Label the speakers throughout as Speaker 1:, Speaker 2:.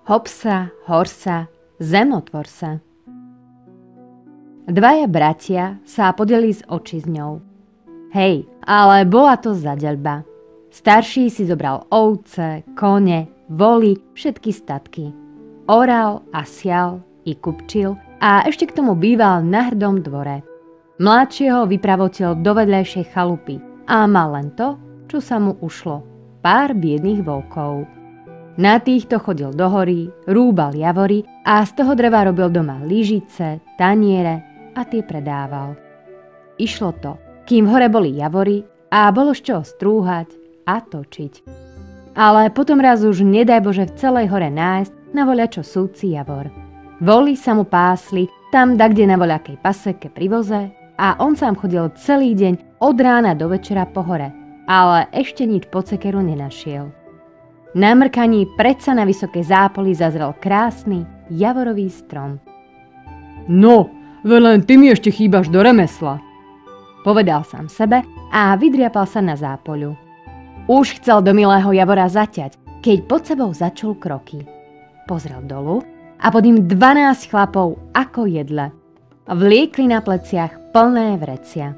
Speaker 1: Hopsa, horsa, zemotvor sa. Dvaja bratia sa podeli s očizňou. Hej, ale bola to zadeľba. Starší si zobral ovce, kone, voly, všetky statky. Oral a sial i kupčil a ešte k tomu býval na hrdom dvore. Mladšieho vypravotil do vedľajšej chalupy a mal len to, čo sa mu ušlo. Pár biedných volkov. Na týchto chodil do hory, rúbal javory a z toho dreva robil doma lyžice, taniere a tie predával. Išlo to, kým v hore boli javory a bolo z čoho strúhať a točiť. Ale potom raz už nedaj Bože v celej hore nájsť na voľačo súci javor. Voly sa mu pásli tam dakde na voľakej paseke pri voze a on sám chodil celý deň od rána do večera po hore, ale ešte nič pod sekeru nenašiel. Na mrkaní predsa na vysokej zápoli zazrel krásny javorový strom.
Speaker 2: No, veď len ty mi ešte chýbaš do remesla,
Speaker 1: povedal sám sebe a vydriapal sa na zápoľu. Už chcel do milého javora zaťať, keď pod sebou začul kroky. Pozrel dolu a pod ním 12 chlapov ako jedle. Vliekli na pleciach plné vrecia.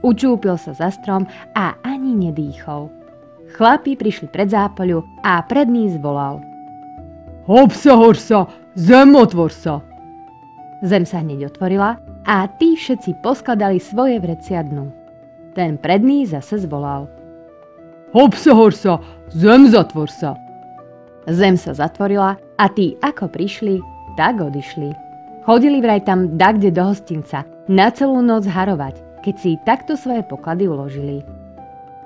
Speaker 1: Učúpil sa za strom a ani nedýchol. Chlapi prišli pred zápoľu a predný zvolal.
Speaker 2: Hopsa, horsa, zemotvor sa.
Speaker 1: Zem sa hneď otvorila a tí všetci poskladali svoje vrecia dnu. Ten predný zase zvolal.
Speaker 2: Hopsa, horsa, zem zatvor sa.
Speaker 1: Zem sa zatvorila a tí ako prišli, tak odišli. Chodili vraj tam dakde do hostinca na celú noc harovať, keď si takto svoje poklady uložili.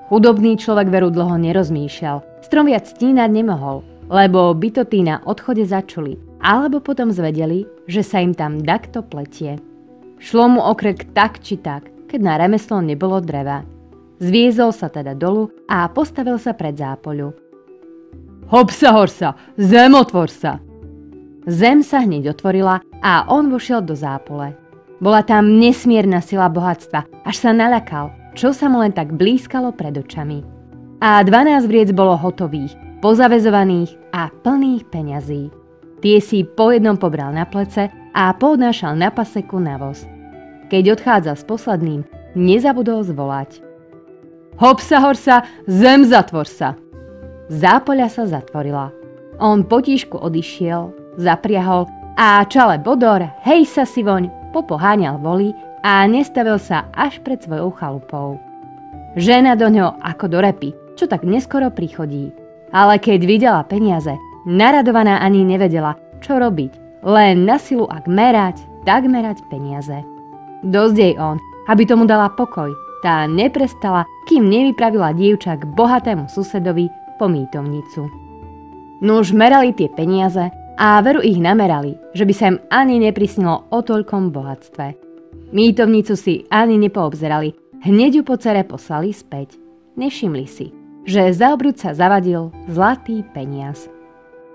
Speaker 1: Chudobný človek veru dlho nerozmýšľal, strom viac stínať nemohol, lebo by to tí na odchode začuli, alebo potom zvedeli, že sa im tam dakto pletie. Šlo mu o krk tak či tak, keď na remeslo nebolo dreva. Zviezol sa teda dolu a postavil sa pred zápoľu.
Speaker 2: Hopsa, horsa, zemotvor sa.
Speaker 1: Zem sa hneď otvorila a on vošiel do zápole. Bola tam nesmierna sila bohatstva, až sa naľakal, čo sa mu len tak blízkalo pred očami. A 12 vriec bolo hotových, pozavezovaných a plných peňazí. Tie si po jednom pobral na plece a poodnášal na paseku na voz. Keď odchádzal s posledným, nezabudol zvolať.
Speaker 2: Hopsa, horsa, zem zatvor sa.
Speaker 1: Zápoľa sa zatvorila. On potíšku odišiel, zapriahol a čale bodor, hej sa si voň, popoháňal voly a nestavil sa až pred svojou chalupou. Žena do ňoho ako do repy, čo tak neskoro prichodí. Ale keď videla peniaze, naradovaná ani nevedela, čo robiť. Len na silu ak merať, tak merať peniaze. Dosť jej on, aby tomu dala pokoj. Tá neprestala, kým nevypravila dievča k bohatému susedovi po mítovnicu. Nuž merali tie peniaze a veru ich namerali, že by sa im ani neprisnilo o toľkom bohatstve. Mítovnicu si ani nepoobzerali, hneď ju po cere poslali späť. Nevšimli si, že za obrúd sa zavadil zlatý peniaz.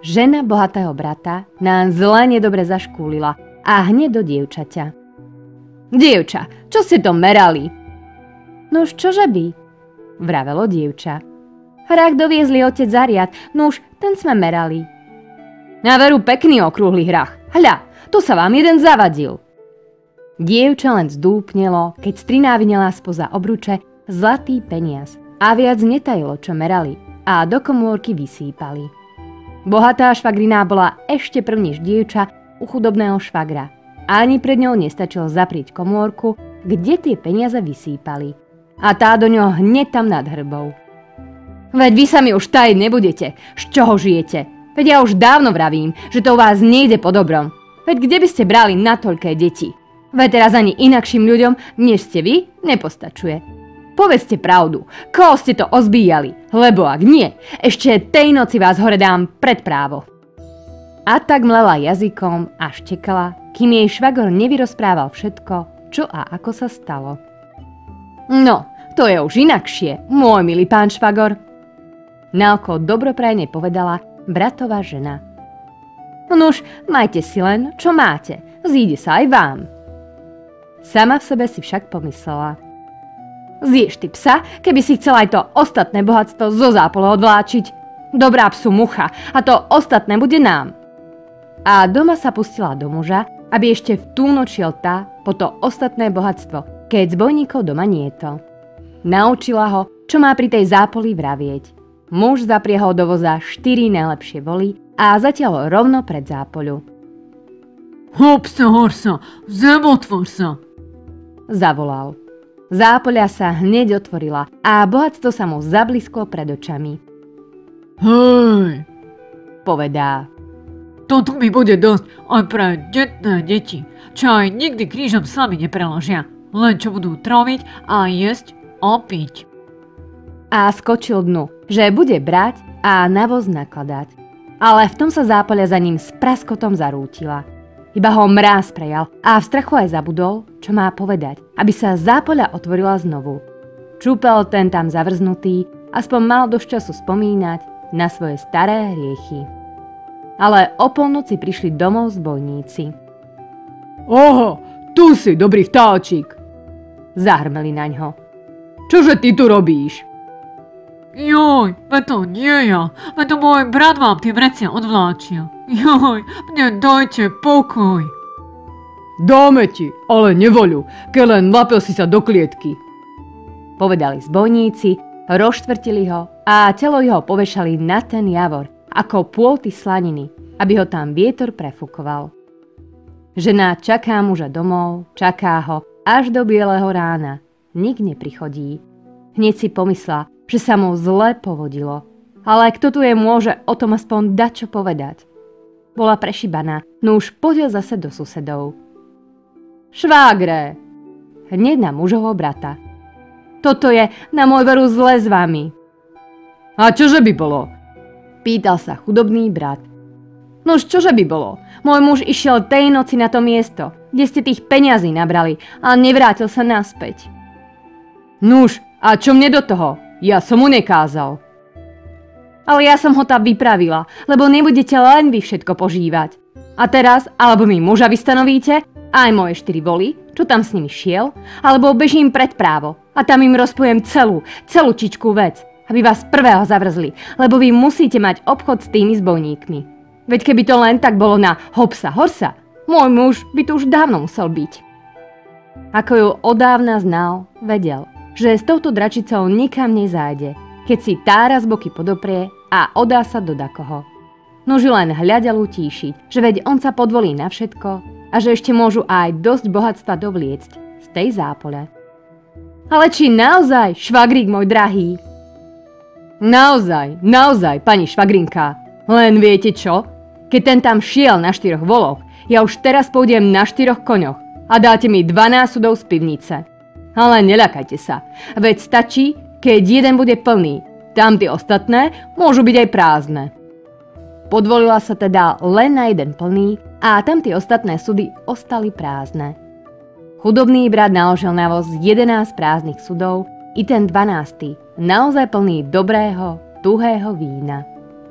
Speaker 1: Žena bohatého brata nám zle nedobre zaškúlila a hneď do dievčaťa. Dievča, čo ste to merali? Nuž čože by? Vravelo dievča. Hrách doviezli otec za riad, nuž ten sme merali. Na veru pekný okrúhly hrách. Hľa, to sa vám jeden zavadil. Dievča len zdúpnelo, keď striná vyňala spoza obruče zlatý peniaz a viac netajilo, čo merali a do komórky vysýpali. Bohatá švagriná bola ešte prvnež dievča u chudobného švagra. Ani pred ňou nestačilo zaprieť komórku, kde tie peniaze vysýpali. A tá do ňoho hneď tam nad hrbou. Veď vy sa mi už tajiť nebudete, z čoho žijete? Veď ja už dávno vravím, že to u vás nejde po dobrom. Veď kde by ste brali na toľké deti? Veď teraz ani inakším ľuďom, než ste vy, nepostačuje. Povedzte pravdu, koho ste to ozbíjali, lebo ak nie, ešte tej noci vás hore dám pred právo. A tak mlela jazykom a štekala, kým jej švagor nevyrozprával všetko, čo a ako sa stalo. No, to je už inakšie, môj milý pán švagor. Naoko dobroprajne povedala bratová žena. Nuž, majte si len, čo máte, zíde sa aj vám. Sama v sebe si však pomyslela. Zješ ty psa, keby si chcela aj to ostatné bohatstvo zo zápole odvláčiť. Dobrá psu mucha a to ostatné bude nám. a doma sa pustila do muža, aby ešte v tú noc šiel tá po to ostatné bohatstvo, keď zbojníkov doma nieto. Naučila ho, čo má pri tej zápoli vravieť. Muž zapriehol do voza 4 najlepšie voly a zatiaľ rovno pred zápoľu.
Speaker 2: Hopsa, horsa, zemotvor sa,
Speaker 1: zavolal. Zápoľa sa hneď otvorila a bohatstvo sa mu zablisklo pred očami.
Speaker 2: Hej,
Speaker 1: Povedá.
Speaker 2: toto mi bude dosť aj pre detné deti, čo aj nikdy krížom sami nepreložia, len čo budú troviť a jesť a piť.
Speaker 1: A skočil dnu, že bude brať a na voz nakladať. Ale v tom sa Zápoľa za ním s praskotom zarútila. Iba ho mráz prejal a v strachu aj zabudol, čo má povedať, aby sa Zápoľa otvorila znovu. Čúpel ten tam zavrznutý, aspoň mal dosť času spomínať na svoje staré hriechy. Ale o polnoci prišli domov zbojníci.
Speaker 2: Oho, tu si, dobrý vtáčik,
Speaker 1: Zahrmeli naňho.
Speaker 2: čože ty tu robíš? Joj, veď to nie ja, veď to môj brat vám tie vrecia odvláčil. Joj, mne dajte pokoj. Dáme ti, ale nevoľu, keď len lapel si sa do klietky.
Speaker 1: Povedali zbojníci, rozštvrtili ho a telo jeho povešali na ten javor, ako pôlty slaniny, aby ho tam vietor prefúkoval. Žena čaká muža domov, čaká ho až do bieleho rána. Nik neprichodí. Hneď si pomyslela, že sa mu zle povodilo. Ale kto tu je môže o tom aspoň dať čo povedať? Bola prešibaná, no už podiel zase do susedov. Švágre! Hneď na mužovho brata. Toto je na môj veru zle s vami.
Speaker 2: A čože by bolo?
Speaker 1: Pýtal sa chudobný brat. Nož čože by bolo? Môj muž išiel tej noci na to miesto, kde ste tých peňazí nabrali a nevrátil sa naspäť.
Speaker 2: Nuž, a čo mne do toho? Ja som mu nekázal.
Speaker 1: Ale ja som ho tam vypravila, lebo nebudete len vy všetko požívať. A teraz, alebo mi muža vystanovíte, aj moje 4 voly, čo tam s nimi šiel, alebo bežím pred právo a tam im rozpojem celú čičku vec, aby vás prvého zavrzli, lebo vy musíte mať obchod s tými zbojníkmi. Veď keby to len tak bolo na hopsa horsa, môj muž by tu už dávno musel byť. Ako ju odávna znal, vedel, že s touto dračicou nikam nezájde, keď si tá raz boky podoprie a odá sa do dakoho. Nož len hľadel utíšiť, že veď on sa podvolí na všetko a že ešte môžu aj dosť bohatstva dovliecť z tej zápole. Ale či naozaj, švagrík môj drahý?
Speaker 2: Naozaj, pani švagrinka. Len viete čo? Keď ten tam šiel na 4 voloch, ja už teraz pôjdem na 4 koňoch a dáte mi 12 sudov z pivnice. Ale neľakajte sa, veď stačí, keď jeden bude plný, tam tie ostatné môžu byť aj prázdne. Podvolila sa teda len na jeden plný a tam tie ostatné sudy ostali prázdne. Chudobný brat naložil na voz 11 prázdnych sudov i ten 12. naozaj plný dobrého, tuhého vína.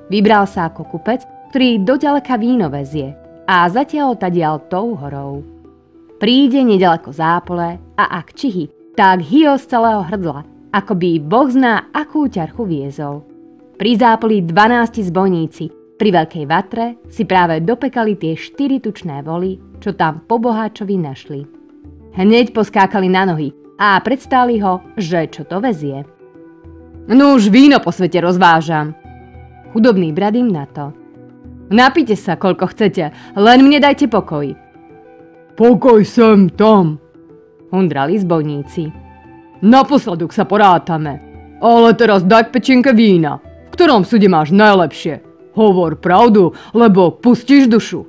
Speaker 2: Vybral sa ako kupec, ktorý doďaleka víno vezie a zatiaľ tadiaľ tou horou. Príde nedaleko zápole a ak čihy, tak hyho z celého hrdla, ako by Boh zná, akú ťarchu viezol. Pri zápoli 12 zbojníci pri veľkej vatre si práve dopekali tie 4 tučné voly, čo tam po boháčovi našli. Hneď poskákali na nohy a predstáli ho, že čo to vezie.
Speaker 1: No už víno po svete rozvážam. Chudobný brat im na to. Napite sa, koľko chcete, len mne dajte pokoj.
Speaker 2: Pokoj sem tam,
Speaker 1: hundrali zbojníci.
Speaker 2: Naposledok sa porátame. Ale teraz daj pečenke vína. V ktorom súde máš najlepšie? Hovor pravdu, lebo pustíš dušu.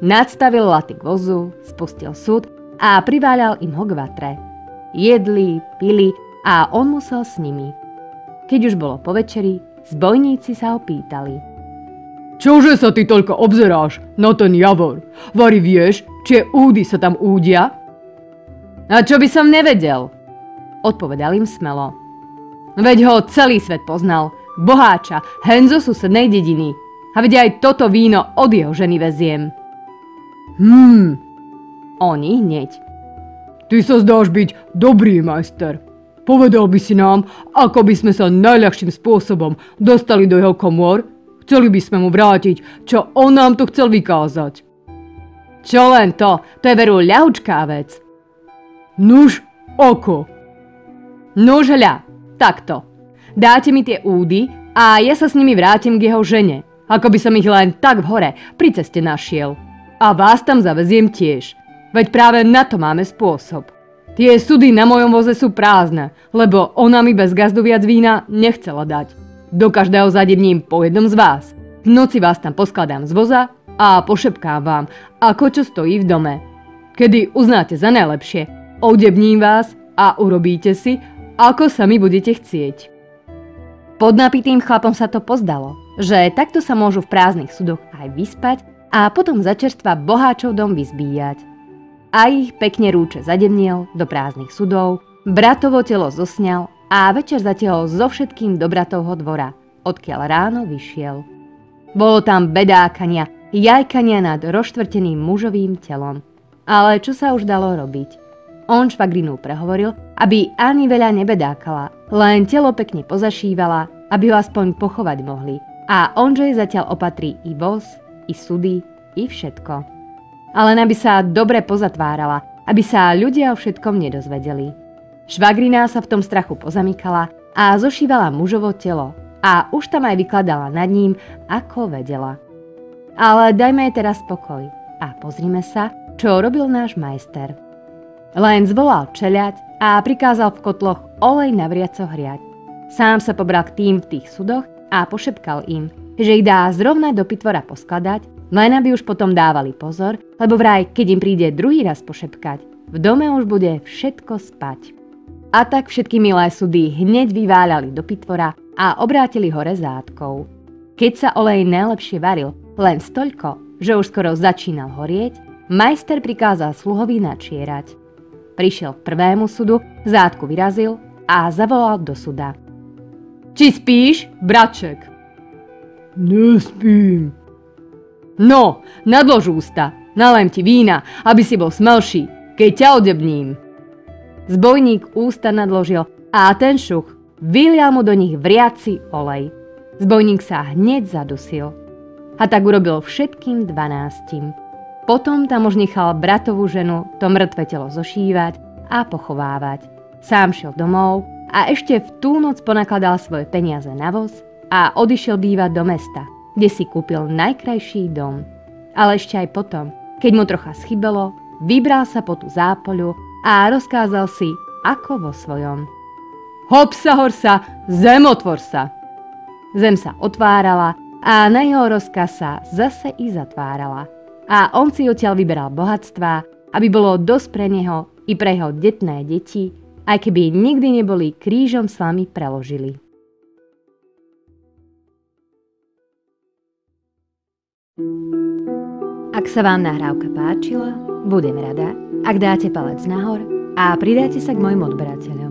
Speaker 1: Nadstavil laty k vozu, spustil súd a priváľal im ho k vatre. Jedli, pili a on musel s nimi. Keď už bolo po večeri, zbojníci sa ho pýtali.
Speaker 2: Čože sa ty toľko obzeráš na ten javor? Vari vieš, či údy sa tam údia?
Speaker 1: A čo by som nevedel? Odpovedal im smelo. Veď ho celý svet poznal, boháča, hen zo susednej dediny. A veď aj toto víno od jeho ženy veziem. Oni hneď.
Speaker 2: Ty sa zdáš byť dobrý majster. Povedal by si nám, ako by sme sa najľahším spôsobom dostali do jeho komôr? Chceli by sme mu vrátiť, čo on nám tu chcel vykázať. Čo len to je veru ľahučká vec. Nuž, oko. Nuž hľa, takto. Dáte mi tie údy a ja sa s nimi vrátim k jeho žene, ako by som ich len tak v hore pri ceste našiel. A vás tam zaveziem tiež, veď práve na to máme spôsob. Tie sudy na mojom voze sú prázdne, lebo ona mi bez gazdu viac vína nechcela dať. Do každého zadebním po jednom z vás. V noci vás tam poskladám z voza a pošepkám vám, ako čo stojí v dome. Kedy uznáte za najlepšie, odebním vás a urobíte si, ako sami budete chcieť.
Speaker 1: Pod napitým chlapom sa to pozdalo, že takto sa môžu v prázdnych sudoch aj vyspať a potom za čerstva boháčov dom vyzbíjať. A ich pekne rúče zademniel do prázdnych sudov, bratovo telo zosňal a večer zatiahol so všetkým do bratovho dvora, odkiaľ ráno vyšiel. Bolo tam bedákania, jajkania nad rozštvrteným mužovým telom. Ale čo sa už dalo robiť? On švagrinu prehovoril, aby ani veľa nebedákala, len telo pekne pozašívala, aby ho aspoň pochovať mohli. A onže jej zatiaľ opatrí i voz, i sudy, i všetko. Ale aby sa dobre pozatvárala, aby sa ľudia o všetkom nedozvedeli. Švagrina sa v tom strachu pozamykala a zošívala mužovo telo a už tam aj vykladala nad ním, ako vedela. Ale dajme jej teraz pokoj a pozrime sa, čo robil náš majster. Len zvolal čeľaď a prikázal v kotloch olej navriaco hriať. Sám sa pobral k tým v tých sudoch a pošepkal im, že ich dá zrovna do pitvora poskladať, len aby už potom dávali pozor, lebo vraj, keď im príde druhý raz pošepkať, v dome už bude všetko spať. A tak všetky milé sudy hneď vyváľali do pitvora a obrátili hore zátkou. Keď sa olej najlepšie varil, len stoľko, že už skoro začínal horieť, majster prikázal sluhovi načierať. Prišiel k prvému sudu, zátku vyrazil a zavolal do suda. Či spíš, braček? Nespím. No, nadlož ústa, nalém ti vína, aby si bol smelší, keď ťa odebním. Zbojník ústa nadložil a ten šuch vylial mu do nich vriaci olej. Zbojník sa hneď zadusil. A tak urobil všetkým 12. Potom tam už nechal bratovú ženu to mŕtve telo zošívať a pochovávať. Sám šiel domov a ešte v tú noc ponakladal svoje peniaze na voz a odišiel bývať do mesta, kde si kúpil najkrajší dom. Ale ešte aj potom, keď mu trocha schybelo, vybral sa po tú zápoľu a rozkázal si, ako vo svojom. Hop sa horsa, zem otvor sa. Zem sa otvárala a na jeho rozkaz sa zase i zatvárala. A on si odtiaľ vyberal bohatstvá, aby bolo dosť pre neho i pre jeho detné deti, aj keby nikdy neboli krížom slamy preložili. Ak sa vám nahrávka páčila, budem rada, ak dáte palec nahor a pridáte sa k mojim odberateľom.